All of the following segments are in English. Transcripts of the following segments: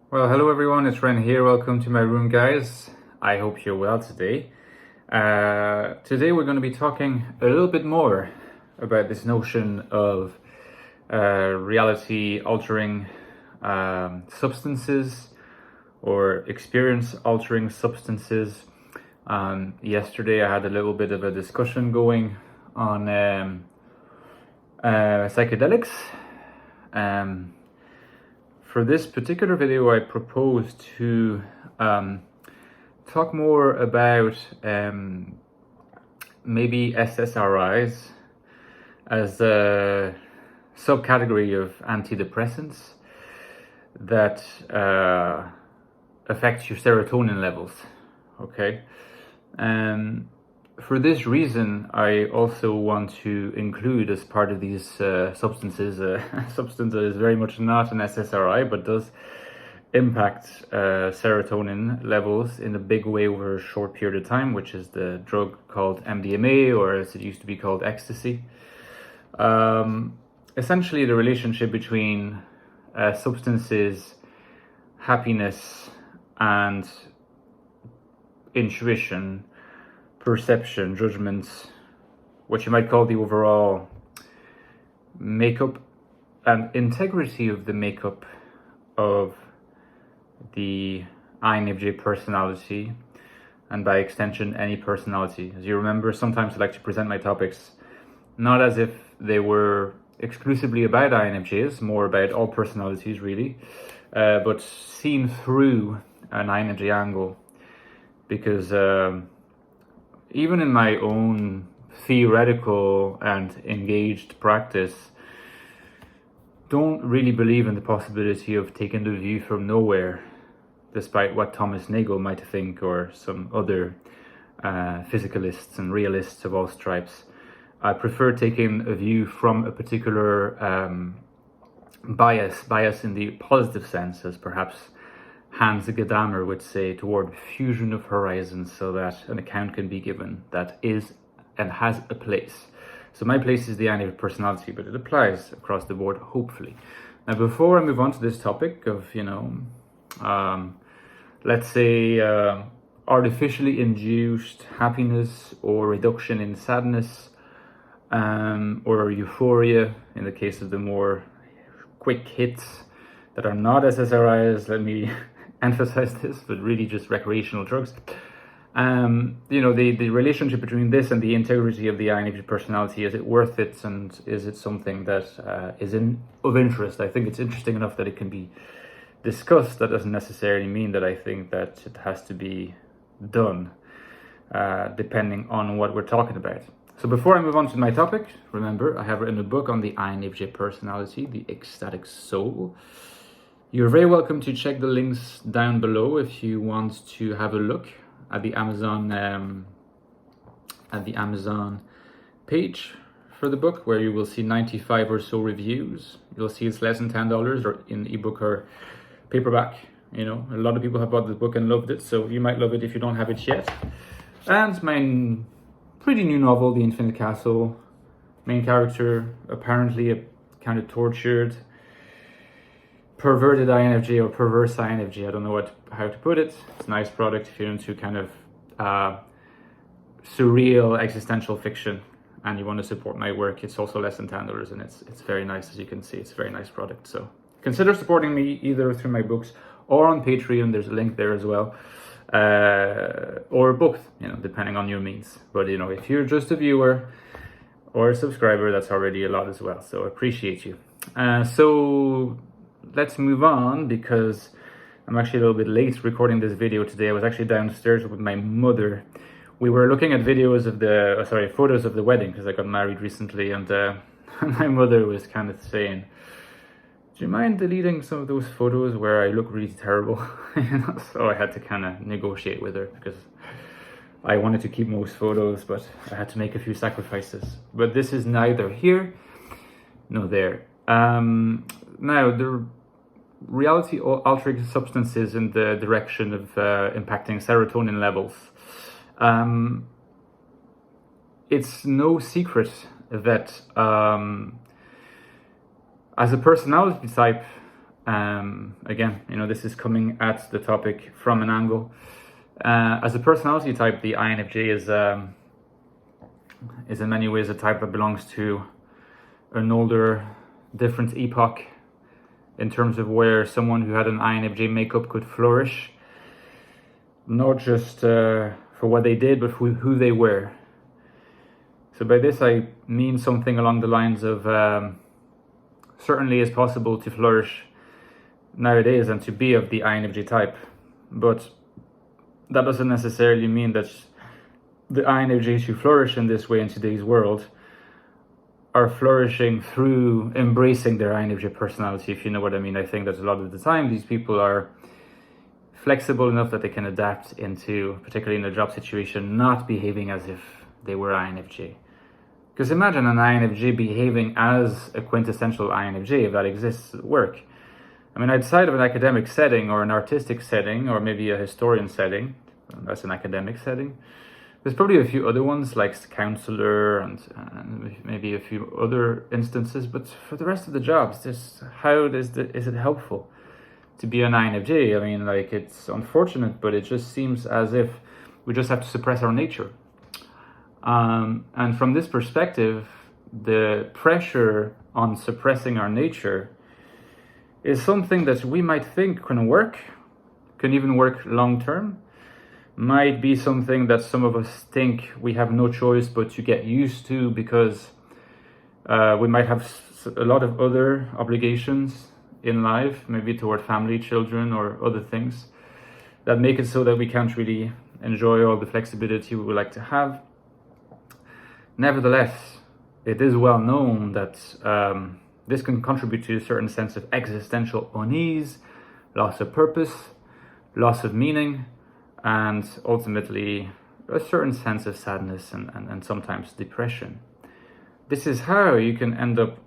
Well, hello everyone, it's Ren here. Welcome to my room, guys. I hope you're well today. Today we're going to be talking a little bit more about this notion of reality altering substances or experience altering substances. Yesterday I had a little bit of a discussion going on psychedelics. For this particular video, I propose to talk more about maybe SSRIs as a subcategory of antidepressants that affects your serotonin levels. Okay. For this reason, I also want to include as part of these substances a substance that is very much not an SSRI, but does impact serotonin levels in a big way over a short period of time, which is the drug called MDMA, or as it used to be called, ecstasy. Essentially, the relationship between substances, happiness, and intuition, perception, judgments, what you might call the overall makeup and integrity of the makeup of the INFJ personality, and by extension any personality. As you remember, sometimes I like to present my topics not as if they were exclusively about INFJs, more about all personalities really, but seen through an INFJ angle, because even in my own theoretical and engaged practice, don't really believe in the possibility of taking the view from nowhere, despite what Thomas Nagel might think or some other physicalists and realists of all stripes. I prefer taking a view from a particular bias in the positive sense, as perhaps Hans Gadamer would say, toward fusion of horizons, so that an account can be given that is and has a place. So my place is the INFJ personality, but it applies across the board, hopefully. Now, before I move on to this topic of, let's say, artificially induced happiness or reduction in sadness, or euphoria, in the case of the more quick hits that are not SSRIs, let me emphasize this, but really just recreational drugs. The relationship between this and the integrity of the INFJ personality, is it worth it, and is it something that is of interest? I think it's interesting enough that it can be discussed. That doesn't necessarily mean that I think that it has to be done, depending on what we're talking about. So before I move on to my topic, remember, I have written a book on the INFJ personality, the Ecstatic Soul. You're very welcome to check the links down below if you want to have a look at the Amazon page for the book, where you will see 95 or so reviews. You'll see it's less than $10 or in ebook or paperback. A lot of people have bought the book and loved it, so you might love it if you don't have it yet. And my pretty new novel, The Infinite Castle, main character apparently a kind of tortured, perverted INFJ or perverse INFJ. I don't know how to put it. It's a nice product if you're into kind of surreal existential fiction and you want to support my work. It's also less than $10, and it's very nice. As you can see, it's a very nice product. So consider supporting me either through my books or on Patreon. There's a link there as well, or both, depending on your means. But if you're just a viewer or a subscriber, that's already a lot as well, so I appreciate you. So let's move on, because I'm actually a little bit late recording this video today. I was actually downstairs with my mother. We were looking at photos of the wedding, because I got married recently, and my mother was kind of saying, do you mind deleting some of those photos where I look really terrible? So I had to kind of negotiate with her, because I wanted to keep most photos, but I had to make a few sacrifices. But this is neither here nor there. Now, the reality altering substances in the direction of impacting serotonin levels. It's no secret that as a personality type, Again, this is coming at the topic from an angle. As a personality type, the INFJ is in many ways a type that belongs to an older, different epoch in terms of where someone who had an INFJ makeup could flourish, not just for what they did, but who they were. So by this I mean something along the lines of certainly it's possible to flourish nowadays and to be of the INFJ type, but that doesn't necessarily mean that the INFJs who flourish in this way in today's world are flourishing through embracing their INFJ personality, if you know what I mean. I think that a lot of the time these people are flexible enough that they can adapt into, particularly in a job situation, not behaving as if they were INFJ. Because imagine an INFJ behaving as a quintessential INFJ, if that exists at work. I mean, outside of an academic setting or an artistic setting or maybe a historian setting, that's an academic setting, there's probably a few other ones like counselor and maybe a few other instances, but for the rest of the jobs, is it helpful to be an INFJ? I mean, like, it's unfortunate, but it just seems as if we just have to suppress our nature. And from this perspective, the pressure on suppressing our nature is something that we might think can even work long term, might be something that some of us think we have no choice but to get used to because we might have a lot of other obligations in life, maybe toward family, children, or other things that make it so that we can't really enjoy all the flexibility we would like to have. Nevertheless, it is well known that this can contribute to a certain sense of existential unease, loss of purpose, loss of meaning, and ultimately a certain sense of sadness and sometimes depression. This is how you can end up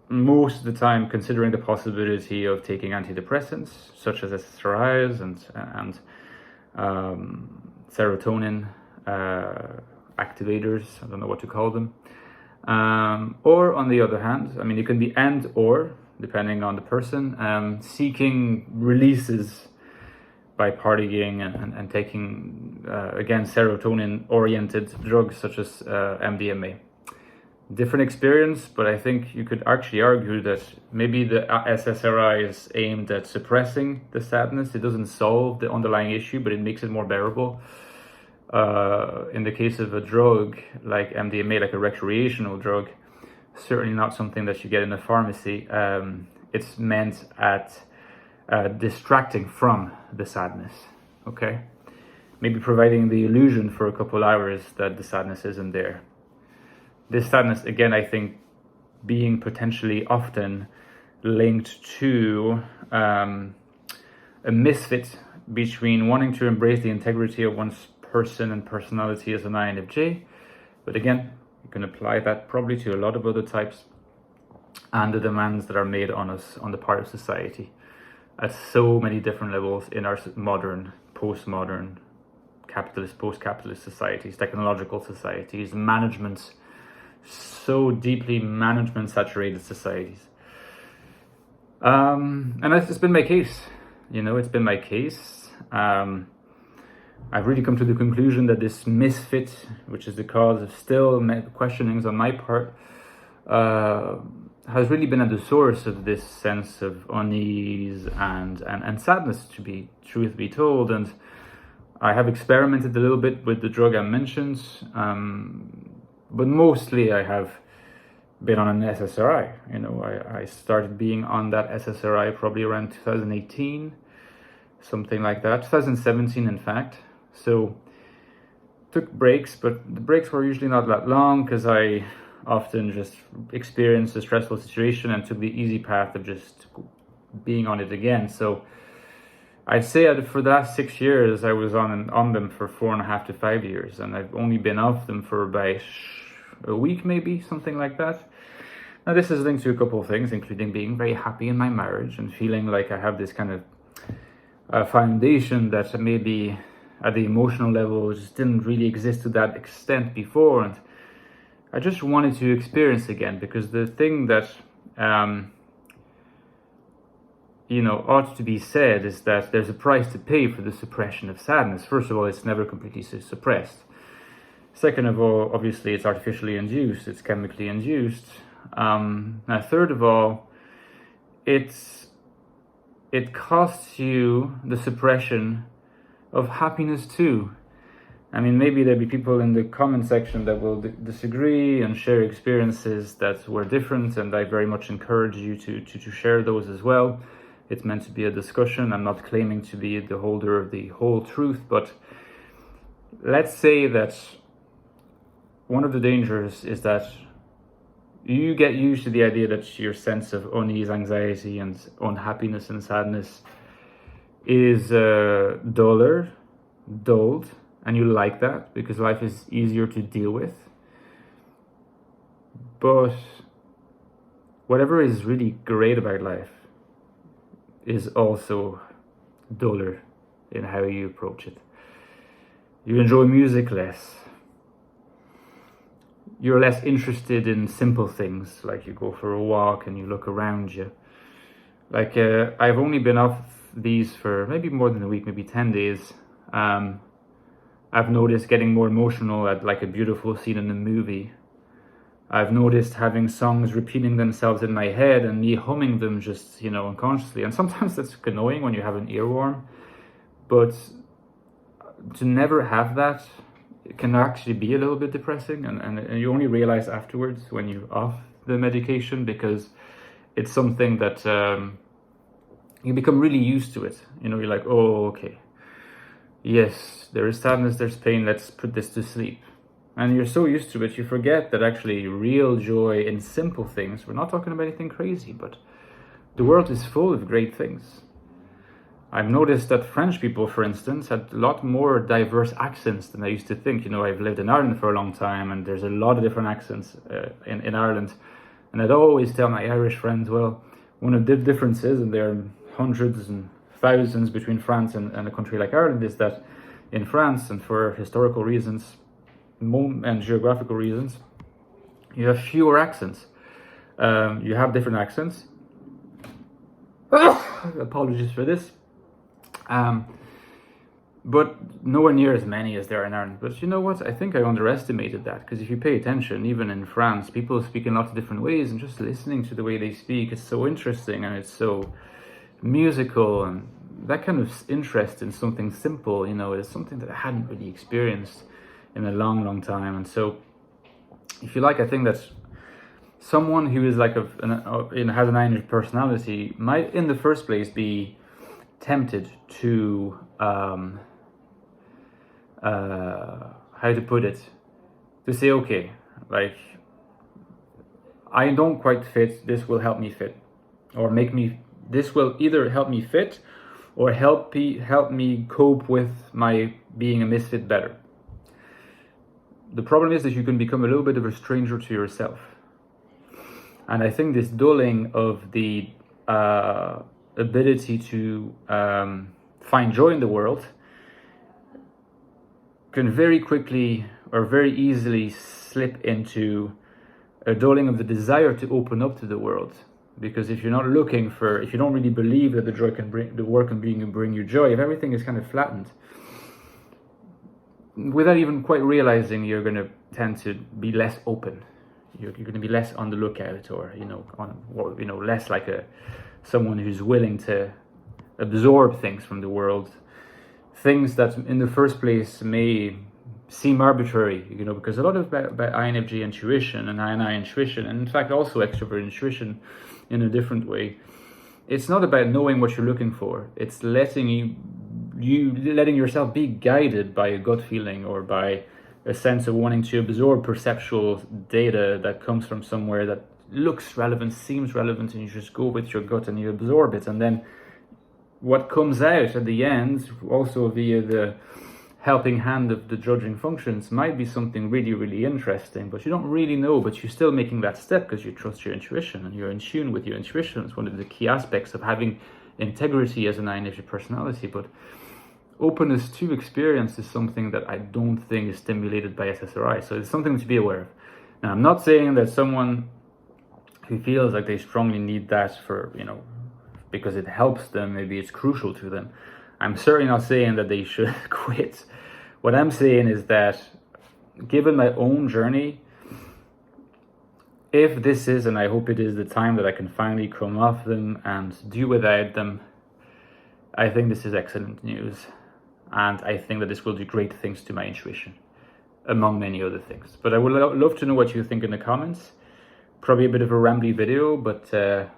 most of the time considering the possibility of taking antidepressants such as SSRIs and serotonin activators, I don't know what to call them. Or on the other hand, I mean, it can be and or, depending on the person, seeking releases by partying and taking, again, serotonin-oriented drugs such as MDMA. Different experience, but I think you could actually argue that maybe the SSRI is aimed at suppressing the sadness. It doesn't solve the underlying issue, but it makes it more bearable. In the case of a drug like MDMA, like a recreational drug, certainly not something that you get in a pharmacy. It's meant at distracting from the sadness, okay? Maybe providing the illusion for a couple hours that the sadness isn't there. This sadness, again, I think being potentially often linked to a misfit between wanting to embrace the integrity of one's person and personality as an INFJ, but again, you can apply that probably to a lot of other types, and the demands that are made on us on the part of society at so many different levels in our modern, postmodern, capitalist, post-capitalist societies, technological societies, so deeply management-saturated societies. And it's been my case, it's been my case. I've really come to the conclusion that this misfit, which is the cause of still questionings on my part, has really been at the source of this sense of unease and sadness, truth be told. And I have experimented a little bit with the drug I mentioned, but mostly I have been on an SSRI. I started being on that SSRI probably around 2018, something like that, 2017 in fact. So took breaks, but the breaks were usually not that long because I often just experienced a stressful situation and took the easy path of just being on it again. So I'd say that for the last 6 years, I was on them for 4.5 to 5 years, and I've only been off them for about a week, maybe, something like that. Now, this is linked to a couple of things, including being very happy in my marriage and feeling like I have this kind of foundation that maybe at the emotional level just didn't really exist to that extent before, and I just wanted to experience again, because the thing that ought to be said is that there's a price to pay for the suppression of sadness. First of all, it's never completely suppressed. Second of all, obviously, it's artificially induced, it's chemically induced. Now, third of all, it costs you the suppression of happiness too. I mean, maybe there'll be people in the comment section that will disagree and share experiences that were different, and I very much encourage you to share those as well. It's meant to be a discussion. I'm not claiming to be the holder of the whole truth, but let's say that one of the dangers is that you get used to the idea that your sense of unease, anxiety, and unhappiness and sadness is dulled, and you like that because life is easier to deal with. But whatever is really great about life is also duller in how you approach it. You enjoy music less. You're less interested in simple things, like you go for a walk and you look around you. Like I've only been off these for maybe more than a week, maybe 10 days. I've noticed getting more emotional at like a beautiful scene in a movie. I've noticed having songs repeating themselves in my head and me humming them just, unconsciously. And sometimes that's annoying when you have an earworm. But to never have that, it can actually be a little bit depressing. And you only realize afterwards when you're off the medication, because it's something that you become really used to it. You're like, oh, okay. Yes, there is sadness, there's pain, let's put this to sleep. And you're so used to it, you forget that actually real joy in simple things, we're not talking about anything crazy, but the world is full of great things. I've noticed that French people, for instance, had a lot more diverse accents than I used to think. I've lived in Ireland for a long time, and there's a lot of different accents in Ireland. And I'd always tell my Irish friends, well, one of the differences, and there are hundreds and thousands between France and a country like Ireland, is that in France, and for historical reasons and geographical reasons, you have fewer accents. You have different accents. Apologies for this. But nowhere near as many as there are in Ireland. But you know what? I think I underestimated that, because if you pay attention, even in France, people speak in lots of different ways, and just listening to the way they speak is so interesting, and it's so musical, and that kind of interest in something simple, is something that I hadn't really experienced in a long, long time. And so, if you like, I think that someone who is like has an INFJ personality might, in the first place, be tempted to how to put it, to say, okay, like, I don't quite fit, this will help me fit, or this will either help me fit or help me cope with my being a misfit better. The problem is that you can become a little bit of a stranger to yourself. And I think this dulling of the ability to find joy in the world can very quickly or very easily slip into a dulling of the desire to open up to the world. Because if you don't really believe that the work can bring you joy, if everything is kind of flattened, without even quite realizing, you're going to tend to be less open. You're going to be less on the lookout, or less like someone who's willing to absorb things from the world, things that in the first place may seem arbitrary, because a lot of about INFJ intuition and INI intuition, and in fact also extrovert intuition in a different way, it's not about knowing what you're looking for. It's letting yourself be guided by a gut feeling, or by a sense of wanting to absorb perceptual data that comes from somewhere that looks relevant, seems relevant, and you just go with your gut and you absorb it. And then what comes out at the end, also via the helping hand of the judging functions, might be something really, really interesting, but you don't really know, but you're still making that step because you trust your intuition and you're in tune with your intuition. It's one of the key aspects of having integrity as an INFJ personality. But openness to experience is something that I don't think is stimulated by SSRI, so it's something to be aware of. Now, I'm not saying that someone who feels like they strongly need that for because it helps them, maybe it's crucial to them. I'm certainly not saying that they should quit. What I'm saying is that given my own journey, if this is, and I hope it is, the time that I can finally come off them and do without them, I think this is excellent news. And I think that this will do great things to my intuition, among many other things. But I would love to know what you think in the comments. Probably a bit of a rambly video, but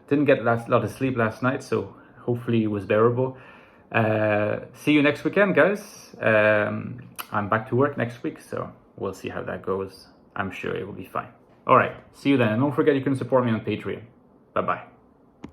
didn't get a lot of sleep last night, so hopefully it was bearable. See you next weekend, guys. I'm back to work next week, so we'll see how that goes. I'm sure it will be fine. All right, see you then. And don't forget you can support me on Patreon. Bye-bye.